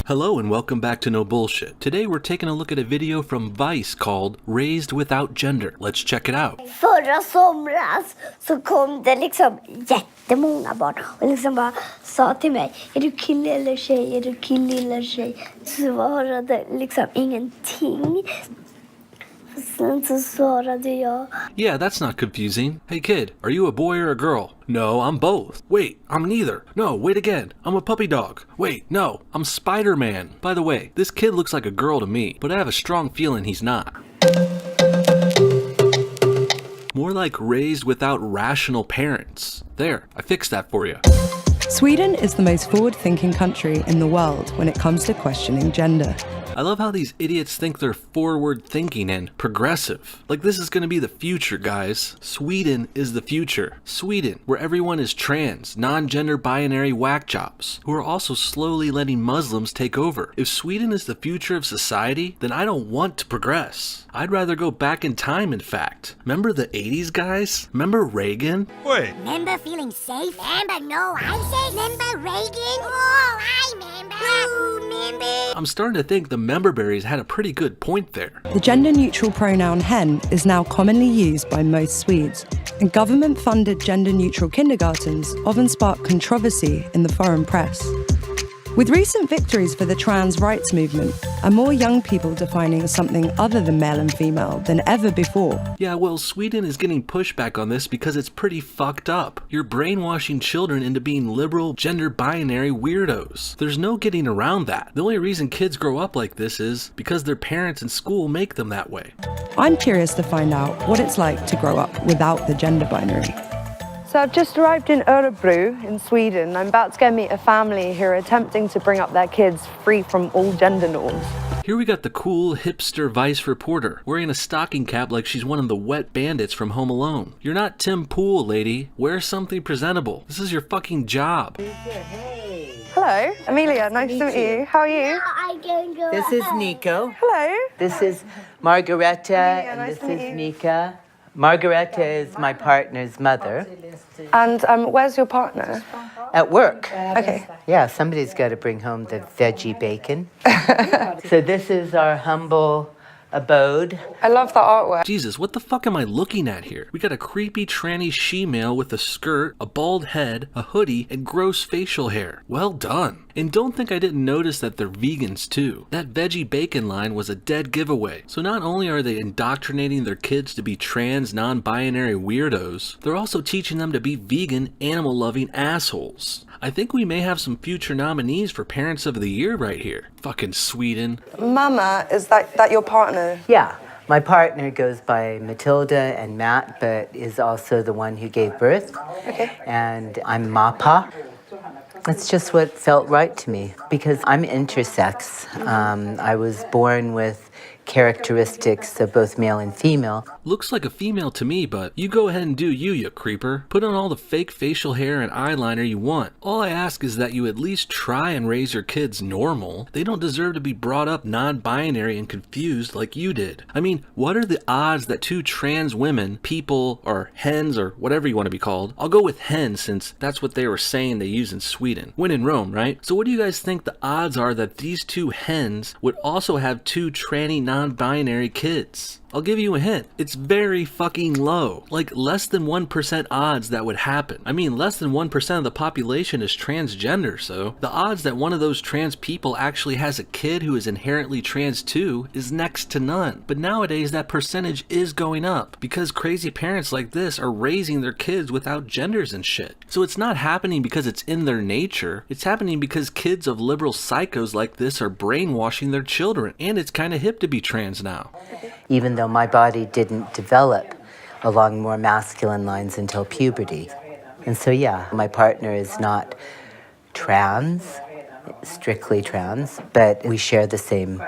Hello and welcome back to No Bullshit. Today we're taking a look at a video from Vice called Raised Without Gender. Let's check it out. Förra somras så kom det liksom jättemånga barn och liksom bara sa till mig, är du kille eller tjej? Är du kille eller tjej? Svarade liksom ingenting. Sen så svarade jag. Yeah, that's not confusing. Hey kid, are you a boy or a girl? No, I'm both. Wait, I'm neither. No, wait again. I'm a puppy dog. Wait, no, I'm Spider-Man. By the way, this kid looks like a girl to me, but I have a strong feeling he's not. More like raised without rational parents. There, I fixed that for you. Sweden is the most forward-thinking country in the world when it comes to questioning gender. I love how these idiots think they're forward-thinking and progressive. Like this is gonna be the future, guys. Sweden is the future. Sweden, where everyone is trans, non-gender binary whack jobs, who are also slowly letting Muslims take over. If Sweden is the future of society, then I don't want to progress. I'd rather go back in time, in fact. Remember the 80s, guys? Remember Reagan? Wait. Remember feeling safe? Remember no ISIS? Remember Reagan? Oh, I remember. Remember? I'm starting to think the memberberries had a pretty good point there. The gender-neutral pronoun hen is now commonly used by most Swedes, and government-funded gender-neutral kindergartens often spark controversy in the foreign press. With recent victories for the trans rights movement, and more young people defining something other than male and female than ever before. Yeah, well, Sweden is getting pushback on this because it's pretty fucked up. You're brainwashing children into being liberal, gender-binary weirdos. There's no getting around that. The only reason kids grow up like this is because their parents and school make them that way. I'm curious to find out what it's like to grow up without the gender binary. So I've just arrived in Örebro in Sweden. I'm about to go meet a family who are attempting to bring up their kids free from all gender norms. Here we got the cool hipster Vice reporter, wearing a stocking cap like she's one of the wet bandits from Home Alone. You're not Tim Pool, lady. Wear something presentable. This is your fucking job. Hello, Amelia, nice to meet you. How are you? I can go. This is Nico. Hello. This is Margareta, and nice this to meet is you. Nika. Margareta is my partner's mother. And where's your partner? At work. Okay. Yeah, somebody's got to bring home the veggie bacon. So this is our humble abode. I love the artwork. Jesus, what the fuck am I looking at here? We got a creepy tranny she-male with a skirt, a bald head, a hoodie, and gross facial hair. Well done. And don't think I didn't notice that they're vegans too. That veggie bacon line was a dead giveaway. So not only are they indoctrinating their kids to be trans, non-binary weirdos, they're also teaching them to be vegan, animal-loving assholes. I think we may have some future nominees for Parents of the Year right here. Fucking Sweden. Mama, is that your partner? Yeah, my partner goes by Matilda and Matt, but is also the one who gave birth. Okay. And I'm Mapa. It's just what felt right to me because I'm intersex. I was born with characteristics of both male and female. Looks like a female to me, but you go ahead and do you, you creeper. Put on all the fake facial hair and eyeliner you want. All I ask is that you at least try and raise your kids normal. They don't deserve to be brought up non-binary and confused like you did. I mean, what are the odds that two trans women, people, or hens, or whatever you want to be called, I'll go with hen since that's what they were saying they use in Sweden. When in Rome, right? So what do you guys think the odds are that these two hens would also have two tranny non-binary kids? I'll give you a hint. It's very fucking low. Like less than 1% odds that would happen. I mean, less than 1% of the population is transgender, so the odds that one of those trans people actually has a kid who is inherently trans too is next to none. But nowadays that percentage is going up because crazy parents like this are raising their kids without genders and shit. So it's not happening because it's in their nature. It's happening because kids of liberal psychos like this are brainwashing their children, and it's kind of hip to be trans now. Even though my body didn't develop along more masculine lines until puberty. And so, yeah, my partner is not trans, strictly trans, but we share the same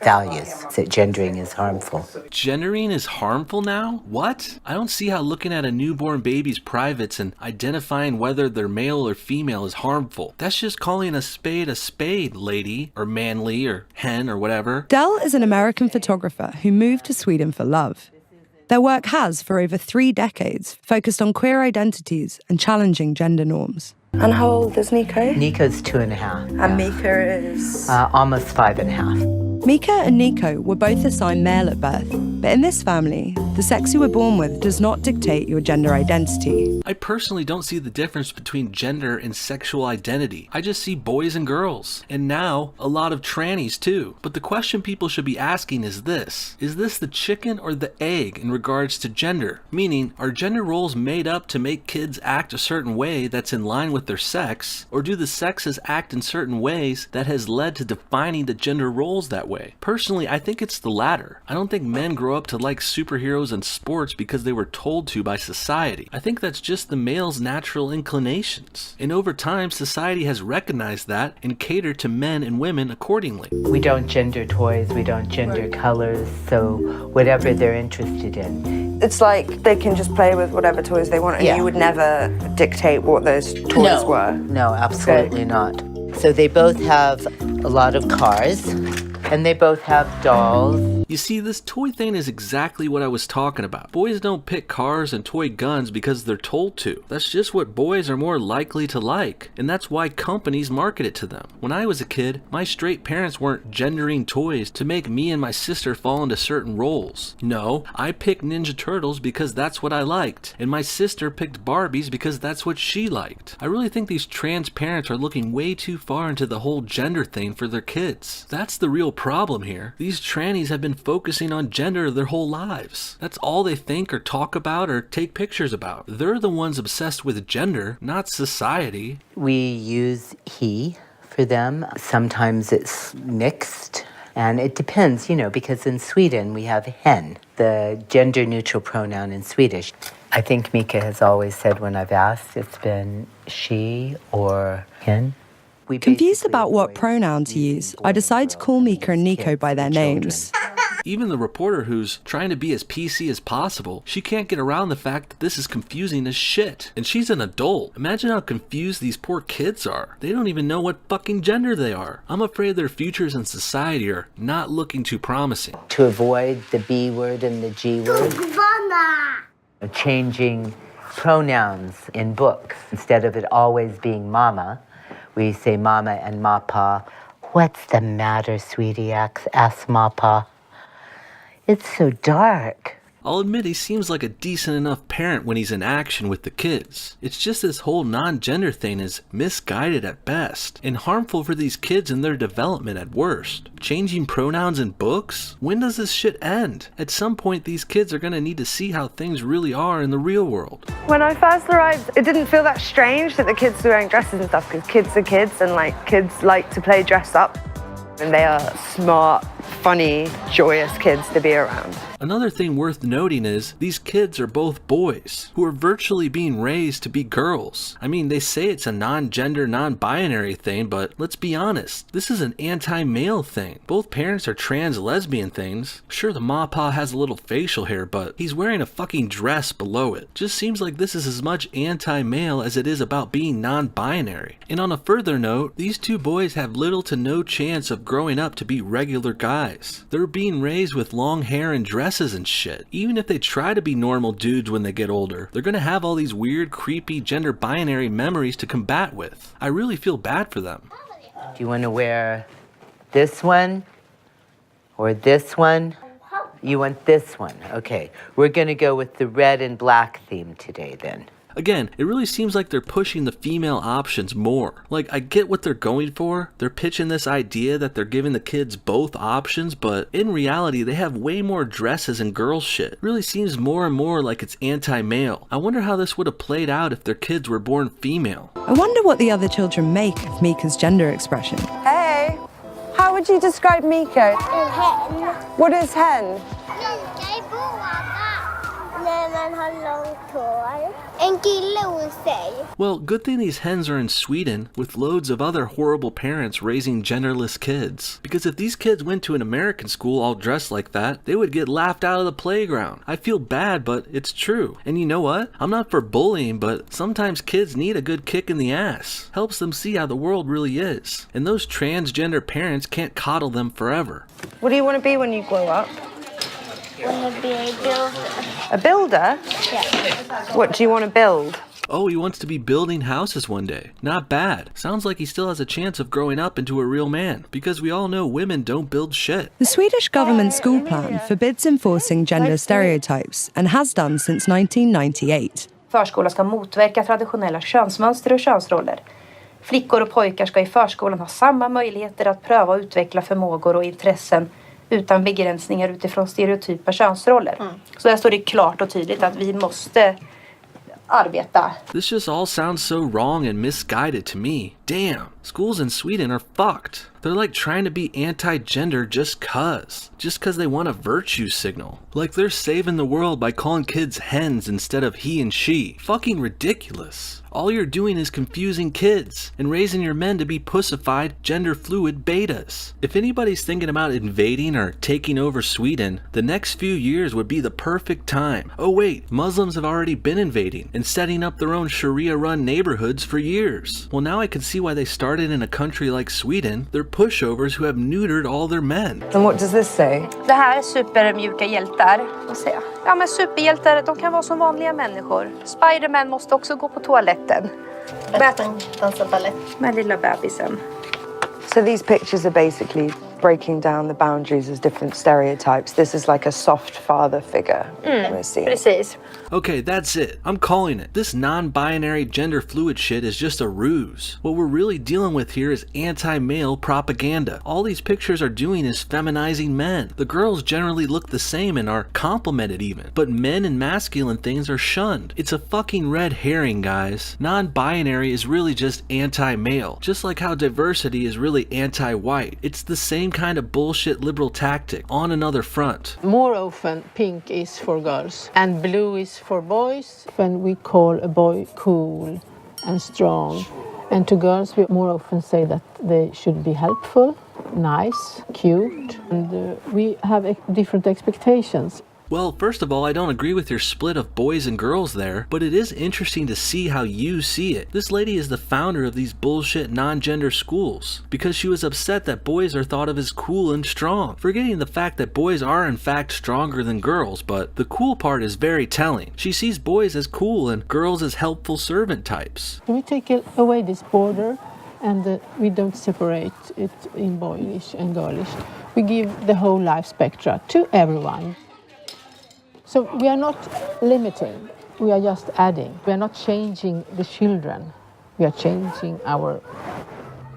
values, that gendering is harmful. Gendering is harmful now? What? I don't see how looking at a newborn baby's privates and identifying whether they're male or female is harmful. That's just calling a spade, lady, or manly, or hen, or whatever. Dell is an American photographer who moved to Sweden for love. Their work has, for over 3 decades, focused on queer identities and challenging gender norms. And how old is Nico? Nico's 2.5. And Mika is... Almost 5.5. Mika and Nico were both assigned male at birth, but in this family, the sex you were born with does not dictate your gender identity. I personally don't see the difference between gender and sexual identity. I just see boys and girls. And now, a lot of trannies too. But the question people should be asking is this the chicken or the egg in regards to gender? Meaning, are gender roles made up to make kids act a certain way that's in line with their sex? Or do the sexes act in certain ways that has led to defining the gender roles that way? Personally, I think it's the latter. I don't think men grow up to like superheroes and sports because they were told to by society. I think that's just the male's natural inclinations. And over time, society has recognized that and catered to men and women accordingly. We don't gender toys, we don't gender colors, so whatever they're interested in. It's like they can just play with whatever toys they want, and Yeah. you would never dictate what those toys were. No, absolutely not. So they both have a lot of cars, and they both have dolls. You see, this toy thing is exactly what I was talking about. Boys don't pick cars and toy guns because they're told to. That's just what boys are more likely to like, and that's why companies market it to them. When I was a kid, my straight parents weren't gendering toys to make me and my sister fall into certain roles. No, I picked Ninja Turtles because that's what I liked, and my sister picked Barbies because that's what she liked. I really think these trans parents are looking way too far into the whole gender thing for their kids. That's the real problem here. These trannies have been focusing on gender their whole lives. That's all they think or talk about or take pictures about. They're the ones obsessed with gender, not society. We use he for them. Sometimes it's mixed, and it depends, because in Sweden we have hen, the gender-neutral pronoun in Swedish. I think Mika has always said when I've asked, it's been she or hen. Confused about what pronoun to use, I decide to call Mika and Nico by their names. Even the reporter who's trying to be as PC as possible, she can't get around the fact that this is confusing as shit. And she's an adult. Imagine how confused these poor kids are. They don't even know what fucking gender they are. I'm afraid their futures in society are not looking too promising. To avoid the B word and the G word, changing pronouns in books. Instead of it always being mama, we say mama and mapa. What's the matter, sweetie? Ask mapa. It's so dark. I'll admit he seems like a decent enough parent when he's in action with the kids. It's just this whole non-gender thing is misguided at best, and harmful for these kids and their development at worst. Changing pronouns in books? When does this shit end? At some point these kids are gonna need to see how things really are in the real world. When I first arrived, it didn't feel that strange that the kids were wearing dresses and stuff, because kids are kids, and kids like to play dressed up. And they are smart, funny, joyous kids to be around. Another thing worth noting is these kids are both boys who are virtually being raised to be girls. I mean, they say it's a non-gender, non-binary thing, but let's be honest, this is an anti-male thing. Both parents are trans lesbian things. Sure, the mapa has a little facial hair, but he's wearing a fucking dress below it. Just seems like this is as much anti-male as it is about being non-binary. And on a further note, these two boys have little to no chance of growing up to be regular guys. They're being raised with long hair and dresses and shit. Even if they try to be normal dudes when they get older, they're gonna have all these weird, creepy, gender binary memories to combat with. I really feel bad for them. Do you want to wear this one or this one? You want this one? Okay, we're gonna go with the red and black theme today then. Again, it really seems like they're pushing the female options more. Like, I get what they're going for. They're pitching this idea that they're giving the kids both options, but in reality, they have way more dresses and girl shit. It really seems more and more like it's anti-male. I wonder how this would have played out if their kids were born female. I wonder what the other children make of Mika's gender expression. Hey, how would you describe Mika? What is hen? Well, good thing these hens are in Sweden with loads of other horrible parents raising genderless kids. Because if these kids went to an American school all dressed like that, they would get laughed out of the playground. I feel bad, but it's true. And you know what? I'm not for bullying, but sometimes kids need a good kick in the ass. Helps them see how the world really is. And those transgender parents can't coddle them forever. What do you want to be when you grow up? I want to be a builder. A builder? Yeah. What do you want to build? Oh, he wants to be building houses one day. Not bad. Sounds like he still has a chance of growing up into a real man, because we all know women don't build shit. The Swedish government school plan forbids enforcing gender stereotypes and has done since 1998. Förskolan ska motverka traditionella könsmönster och könsroller. Flickor och pojkar ska i förskolan ha samma möjligheter att pröva och utveckla förmågor och intressen utan begränsningar utifrån stereotypa könsroller. Så där står det klart och tydligt att vi måste arbeta. This just all sounds so wrong and misguided to me. Damn, schools in Sweden are fucked. They're like trying to be anti-gender just cause they want a virtue signal. Like they're saving the world by calling kids hens instead of he and she. Fucking ridiculous. All you're doing is confusing kids and raising your men to be pussified, gender-fluid betas. If anybody's thinking about invading or taking over Sweden, the next few years would be the perfect time. Oh wait, Muslims have already been invading and setting up their own Sharia-run neighborhoods for years. Well, now I can see why they started in a country like Sweden. They're pushovers who have neutered all their men. And what does this say? Det här är supermjuka hjältar. Vad säger jag? Ja, men superhjältar, de kan vara som vanliga människor. Spider-Man måste också gå på toaletten. Batman dansar ballett. Med lilla bebisen. So these pictures are basically breaking down the boundaries as different stereotypes. This is like a soft father figure we're seeing. Precis. Okay, that's it. I'm calling it. This non-binary gender fluid shit is just a ruse. What we're really dealing with here is anti-male propaganda. All these pictures are doing is feminizing men. The girls generally look the same and are complimented even, but men and masculine things are shunned. It's a fucking red herring, guys. Non-binary is really just anti-male, just like how diversity is really anti-white. It's the same kind of bullshit liberal tactic on another front. More often, pink is for girls and blue is for boys. When we call a boy cool and strong, and to girls we more often say that they should be helpful, nice, cute, and we have different expectations. Well, first of all, I don't agree with your split of boys and girls there, but it is interesting to see how you see it. This lady is the founder of these bullshit non-gender schools because she was upset that boys are thought of as cool and strong, forgetting the fact that boys are in fact stronger than girls, but the cool part is very telling. She sees boys as cool and girls as helpful servant types. We take away this border and we don't separate it in boyish and girlish. We give the whole life spectra to everyone. So we are not limiting, we are just adding. We are not changing the children, we are changing our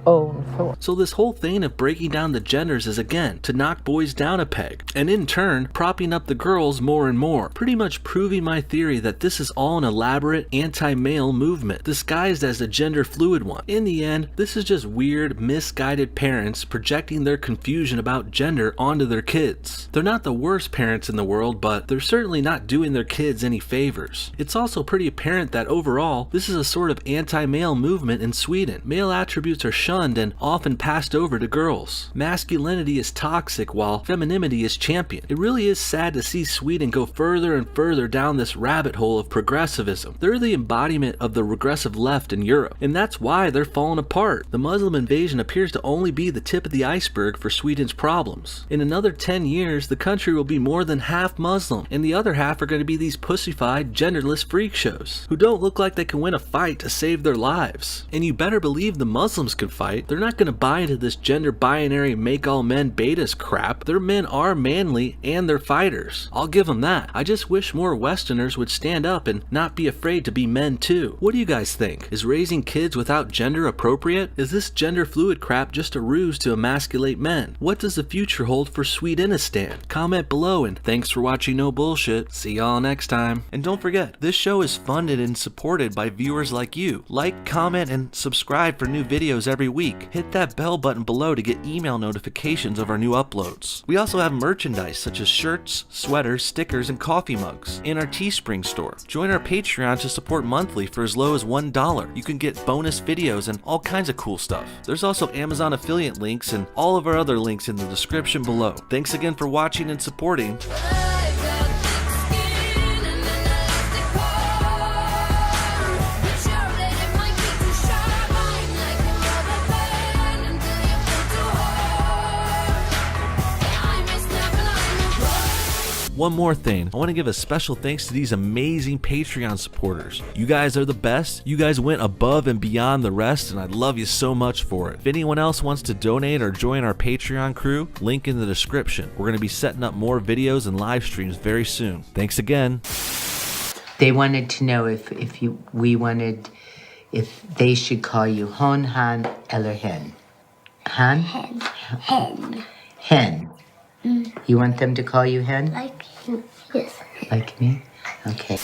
own thoughts. So this whole thing of breaking down the genders is again to knock boys down a peg, and in turn propping up the girls more and more, pretty much proving my theory that this is all an elaborate anti-male movement disguised as a gender fluid one. In the end, this is just weird, misguided parents projecting their confusion about gender onto their kids. They're not the worst parents in the world, but they're certainly not doing their kids any favors. It's also pretty apparent that overall, this is a sort of anti-male movement in Sweden. Male attributes are shunned and often passed over to girls. Masculinity is toxic while femininity is championed. It really is sad to see Sweden go further and further down this rabbit hole of progressivism. They're the embodiment of the regressive left in Europe, and that's why they're falling apart. The Muslim invasion appears to only be the tip of the iceberg for Sweden's problems. In another 10 years, the country will be more than half Muslim, and the other half are going to be these pussified, genderless freak shows who don't look like they can win a fight to save their lives. And you better believe the Muslims can fight. They're not going to buy into this gender binary make all men betas crap. Their men are manly and they're fighters. I'll give them that. I just wish more Westerners would stand up and not be afraid to be men too. What do you guys think? Is raising kids without gender appropriate? Is this gender fluid crap just a ruse to emasculate men? What does the future hold for Swedenistan? Comment below, and thanks for watching No Bullshit. See y'all next time. And don't forget, this show is funded and supported by viewers like you. Like, comment, and subscribe for new videos every week. Hit that bell button below to get email notifications of our new uploads. We also have merchandise such as shirts, sweaters, stickers, and coffee mugs in our Teespring store. Join our Patreon to support monthly for as low as $1. You can get bonus videos and all kinds of cool stuff. There's also Amazon affiliate links and all of our other links in the description below. Thanks again for watching and supporting. One more thing, I want to give a special thanks to these amazing Patreon supporters. You guys are the best. You guys went above and beyond the rest, and I love you so much for it. If anyone else wants to donate or join our Patreon crew, link in the description. We're going to be setting up more videos and live streams very soon. Thanks again. They wanted to know if they should call you hon, han, eller hen. Han? Hen. Hen. Hen. You want them to call you hen? Like him. Yes. Like me? Okay.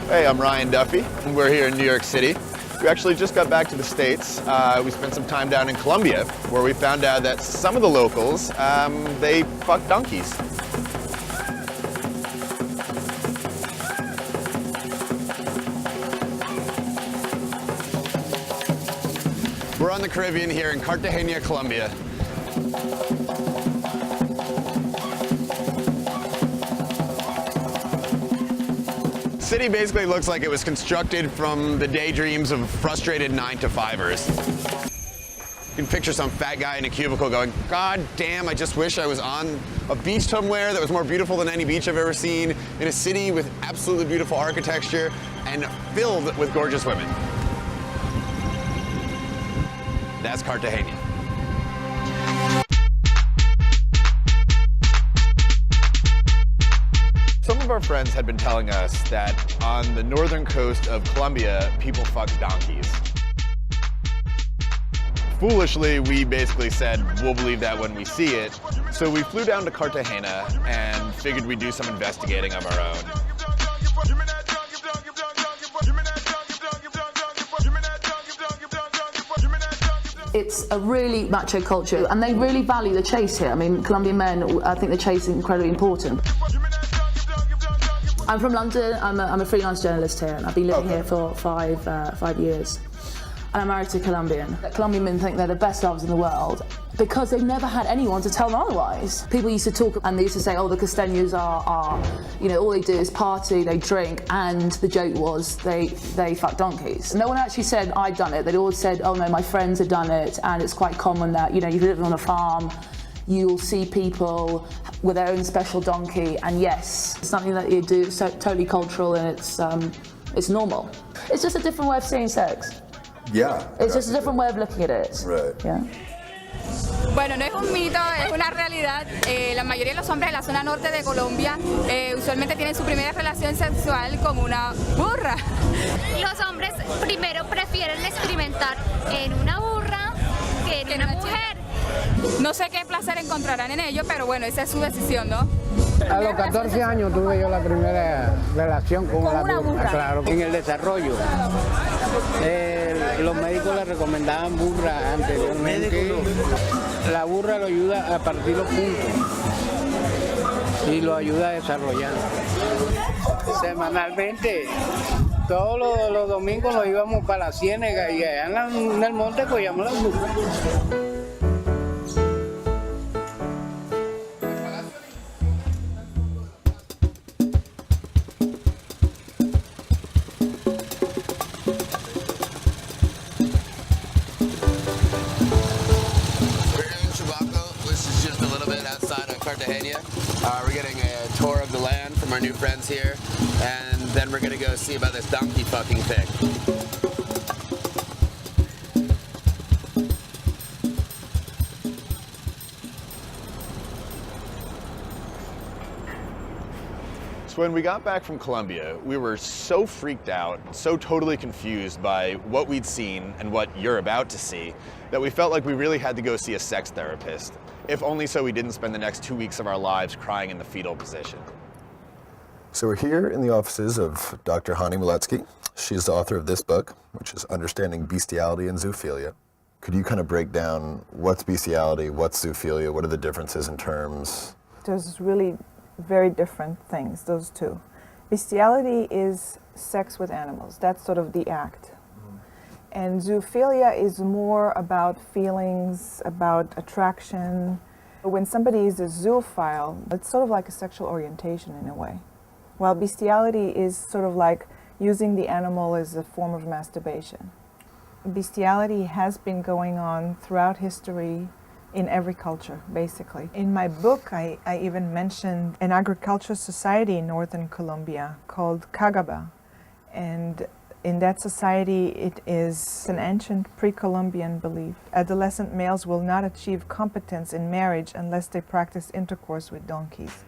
Hey, I'm Ryan Duffy, and we're here in New York City. We actually just got back to the States. We spent some time down in Colombia, where we found out that some of the locals, they fuck donkeys. We're on the Caribbean here in Cartagena, Colombia. The city basically looks like it was constructed from the daydreams of frustrated 9-to-5ers. You can picture some fat guy in a cubicle going, God damn, I just wish I was on a beach somewhere that was more beautiful than any beach I've ever seen, in a city with absolutely beautiful architecture and filled with gorgeous women. That's Cartagena. Some of our friends had been telling us that on the northern coast of Colombia, people fuck donkeys. Foolishly, we basically said, we'll believe that when we see it. So we flew down to Cartagena and figured we'd do some investigating of our own. It's a really macho culture, and they really value the chase here. I mean, Colombian men, I think the chase is incredibly important. I'm from London. I'm a freelance journalist here, and I've been living here for five years. And I'm married to a Colombian. Colombian men think they're the best lovers in the world because they've never had anyone to tell them otherwise. People used to talk, and they used to say, oh, the costeños are, you know, all they do is party, they drink, and the joke was they fuck donkeys. No one actually said I'd done it. They'd always said, oh no, my friends had done it, and it's quite common that, you know, if you live on a farm, you'll see people with their own special donkey, and yes, it's something that you do, it's totally cultural, and it's normal. It's just a different way of seeing sex. Yeah. It's just a different way of looking at it. Right. Yeah. Bueno, no es un mito, es una realidad. La mayoría de los hombres de la zona norte de Colombia usualmente tienen su primera relación sexual con una burra. Los hombres primero prefieren experimentar en una burra que en una mujer. No sé qué placer encontrarán en ello, pero bueno, esa es su decisión, ¿no? A los 14 años tuve yo la primera relación con la burra, claro. En el desarrollo, los médicos le recomendaban burra anteriormente. La burra lo ayuda a partir los puntos y lo ayuda a desarrollar. Semanalmente, todos los domingos nos íbamos para la ciénaga y allá en el monte cogíamos las burras. We're getting a tour of the land from our new friends here, and then we're gonna go see about this donkey fucking thing. So when we got back from Colombia, we were so freaked out, so totally confused by what we'd seen and what you're about to see, that we felt like we really had to go see a sex therapist, if only so we didn't spend the next 2 weeks of our lives crying in the fetal position. So we're here in the offices of Dr. Hani Miletsky. She's the author of this book, which is Understanding Bestiality and Zoophilia. Could you kind of break down what's bestiality, what's zoophilia, what are the differences in terms? There's really very different things, those two. Bestiality is sex with animals. That's sort of the act. And zoophilia is more about feelings, about attraction. When somebody is a zoophile, it's sort of like a sexual orientation in a way. While bestiality is sort of like using the animal as a form of masturbation. Bestiality has been going on throughout history in every culture, basically. In my book, I even mentioned an agricultural society in northern Colombia called Cagaba. And in that society, it is an ancient pre-Columbian belief. Adolescent males will not achieve competence in marriage unless they practice intercourse with donkeys.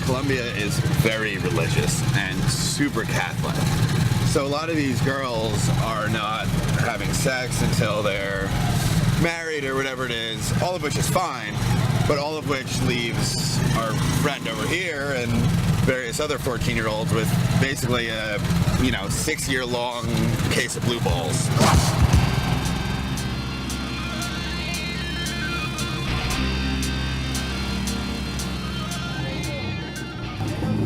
Colombia is very religious and super Catholic. So a lot of these girls are not having sex until they're married or whatever it is, all of which is fine, but all of which leaves our friend over here and various other 14-year-olds with basically a, 6-year-long case of blue balls.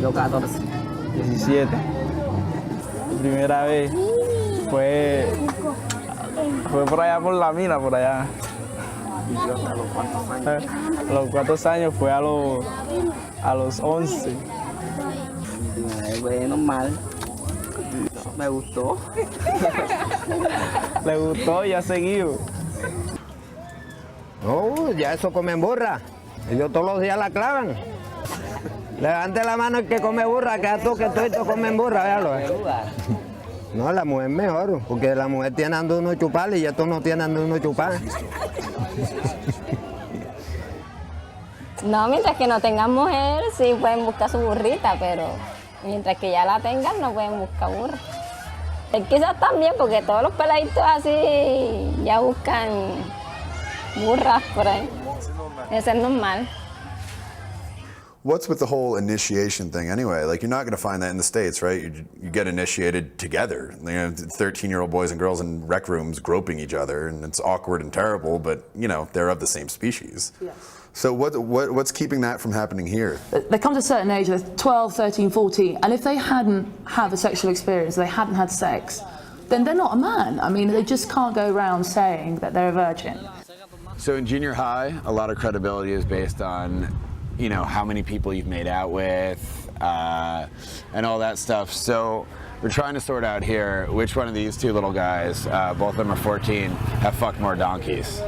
Yo 14. 17. Primera vez fue por allá por la mina, por allá. A los cuántos años fue a los 11. Bueno, mal. Me gustó. Le gustó y ha seguido. No, ya eso comen burra. Ellos todos los días la clavan. Levante la mano el que come burra, que a todos que todos comen burra, véalo. No, la mujer es mejor, porque la mujer tiene ando uno chupar y estos no tienen ando uno chupar. No, mientras que no tengan mujer, sí pueden buscar su burrita, pero mientras que ya la tengan, no pueden buscar burra. Quizás también, porque todos los peladitos así ya buscan burras por ahí. Eso es normal. What's with the whole initiation thing anyway? Like, you're not going to find that in the States, right? You get initiated together. 13-year-old boys and girls in rec rooms groping each other, and it's awkward and terrible, but, they're of the same species. Yes. So what's keeping that from happening here? They come to a certain age, they're 12, 13, 14, and if they hadn't had a sexual experience, they hadn't had sex, then they're not a man. I mean, they just can't go around saying that they're a virgin. So in junior high, a lot of credibility is based on how many people you've made out with, and all that stuff. So we're trying to sort out here which one of these two little guys, both of them are 14, have fucked more donkeys.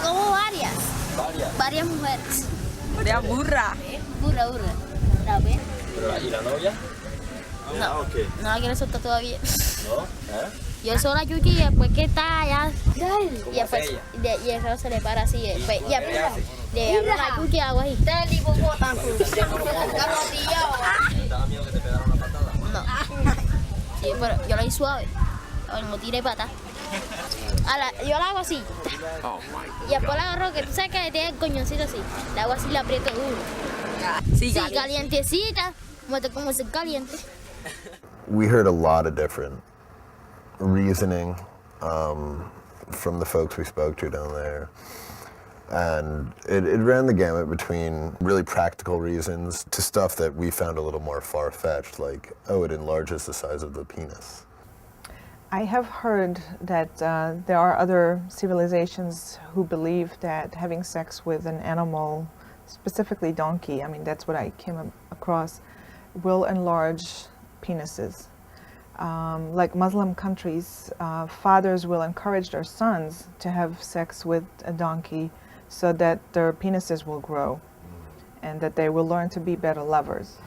Como varias mujeres. Varias burras. Burra. ¿Sabes? ¿Y la novia? No, no la quiero soltar todavía. ¿No? Yo soy la yuki y después que está allá, y después y el reloj se le para así, después le abro la yuki y hago así. ¿Estás el hipopótamo? No. Sí, pero yo lo hice suave, no tiré pata. Yo la hago así. Y después la agarro, que tú sabes que tiene el coñoncito así. La hago así, la aprieto duro. Sí, calientecita, como ser caliente. We heard a lot of different reasoning from the folks we spoke to down there. And it ran the gamut between really practical reasons to stuff that we found a little more far-fetched, like, it enlarges the size of the penis. I have heard that there are other civilizations who believe that having sex with an animal, specifically donkey, I mean, that's what I came across, will enlarge penises. Like Muslim countries, fathers will encourage their sons to have sex with a donkey so that their penises will grow and that they will learn to be better lovers.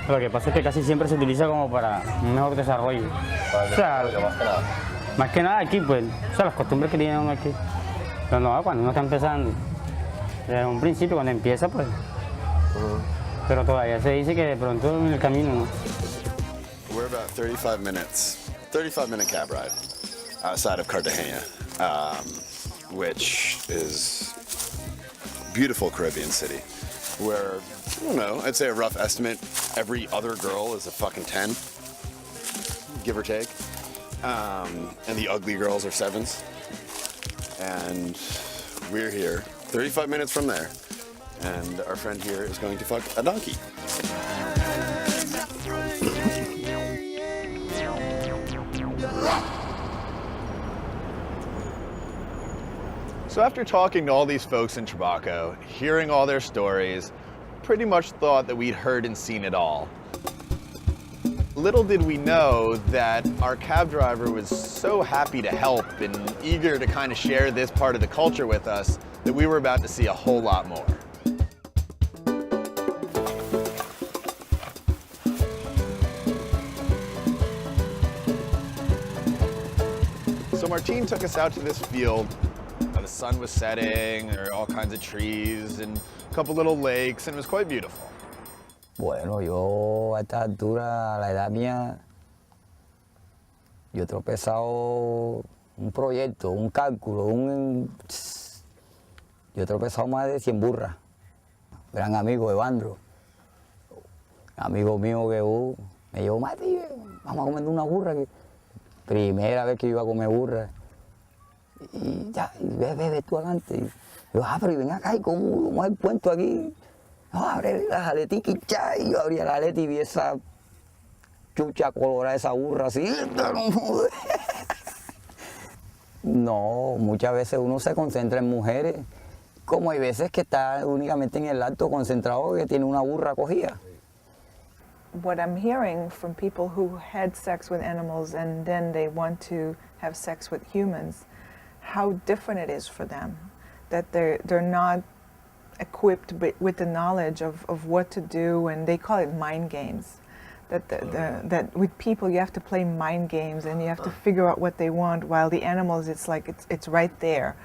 Lo que pasa es que casi siempre se utiliza como para un mejor desarrollo. O sea, más que nada aquí, pues, o sea, las costumbres que tiene uno aquí. Pero no, cuando uno está empezando, desde un principio, cuando empieza, pues. Pero todavía se dice que de pronto en el camino, ¿no? We're about 35-minute cab ride outside of Cartagena, which is a beautiful Caribbean city where, I don't know, I'd say a rough estimate, every other girl is a fucking 10, give or take, and the ugly girls are 7s, and we're here 35 minutes from there, and our friend here is going to fuck a donkey. So after talking to all these folks in Trabaco, hearing all their stories, pretty much thought that we'd heard and seen it all. Little did we know that our cab driver was so happy to help and eager to kind of share this part of the culture with us that we were about to see a whole lot more. So Martine took us out to this field. The sun was setting, there were all kinds of trees and a couple little lakes, and it was quite beautiful. Bueno, yo a esta altura, a la edad mía, yo he tropezado un proyecto, un cálculo, yo he tropezado más de 100 burras. Gran amigo Evandro, amigo mío que me dijo, Mati, vamos a comer una burra. Primera vez que iba a comer burra. Y ya, ve tú adelante. Y yo, pero ven acá, ¿y cómo es el cuento aquí? No, abre las aleticas y yo abría la aleta y vi esa chucha colorada, esa burra así. No, muchas veces uno se concentra en mujeres, como hay veces que está únicamente en el acto concentrado que tiene una burra cogida. What I'm hearing from people who had sex with animals and then they want to have sex with humans, how different it is for them, that they're not equipped with the knowledge of what to do, and they call it mind games. That with people you have to play mind games and you have to figure out what they want, while the animals it's like it's right there.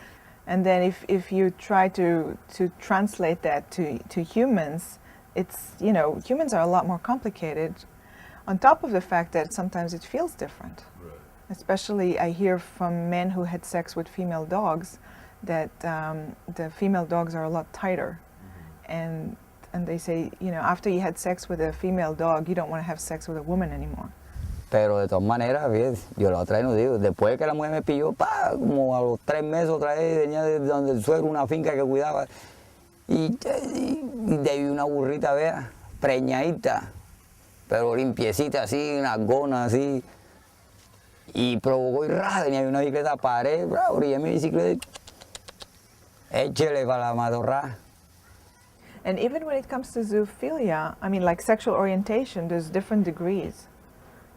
And then if you try to translate that to humans, it's, you know, humans are a lot more complicated, on top of the fact that sometimes it feels different. Right. Especially I hear from men who had sex with female dogs that the female dogs are a lot tighter. Mm-hmm. And they say, you know, after you had sex with a female dog, you don't want to have sex with a woman anymore. Pero de todas maneras, yo la otra vez no digo, después que la mujer me pilló, como a los 3 meses otra vez venía de donde el suegro, una finca que cuidaba, y de ahí una burrita, vea, preñadita, pero limpiecita así, unas gonas así, y provocó y venía una bicicleta, paré, orillé mi bicicleta, échele para la matorra. And even when it comes to zoophilia, I mean, like sexual orientation, there's different degrees.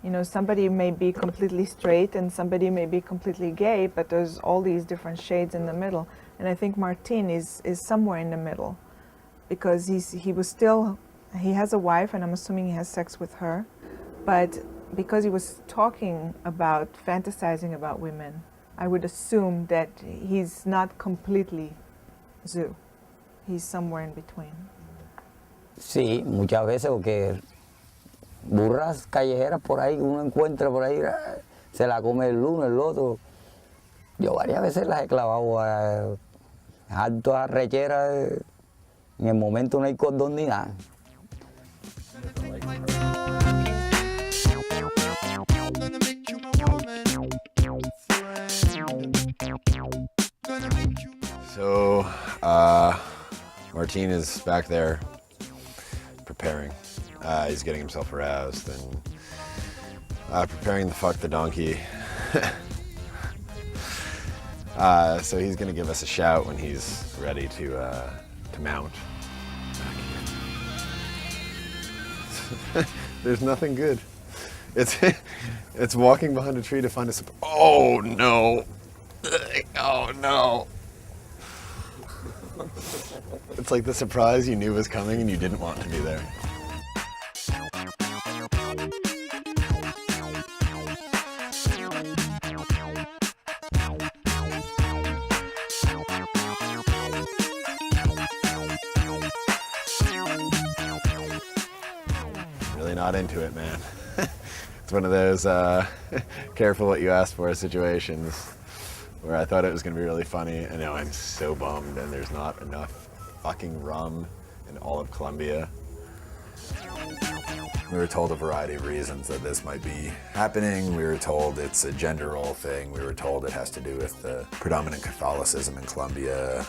You know, somebody may be completely straight and somebody may be completely gay, but there's all these different shades in the middle. And I think Martin is somewhere in the middle, because he has a wife, and I'm assuming he has sex with her, but because he was talking about fantasizing about women, I would assume that he's not completely zoo. He's somewhere in between. Sí, muchas veces, porque burras callejeras por ahí que uno encuentra por ahí, se la come el uno, el otro. Yo varias veces las he clavado a alto arrechera, en el momento no hay cordón ni nada. So, Martine is back there preparing. He's getting himself aroused and preparing to fuck the donkey. So he's gonna give us a shout when he's ready to mount. There's nothing good. It's walking behind a tree to find a oh no! Oh no! It's like the surprise you knew was coming and you didn't want to be there. Really not into it, man. It's one of those careful what you ask for situations where I thought it was going to be really funny, and now I'm so bummed, and there's not enough fucking rum in all of Colombia. We were told a variety of reasons that this might be happening. We were told it's a gender role thing. We were told it has to do with the predominant Catholicism in Colombia.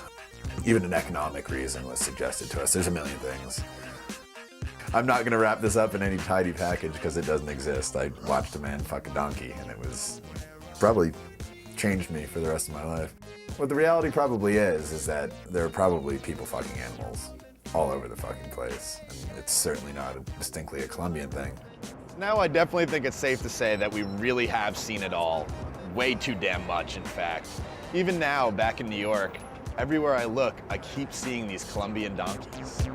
Even an economic reason was suggested to us. There's a million things. I'm not going to wrap this up in any tidy package because it doesn't exist. I watched a man fuck a donkey, and it was probably changed me for the rest of my life. What the reality probably is that there are probably people fucking animals all over the fucking place. And it's certainly not distinctly a Colombian thing. Now I definitely think it's safe to say that we really have seen it all. Way too damn much, in fact. Even now, back in New York, everywhere I look, I keep seeing these Colombian donkeys.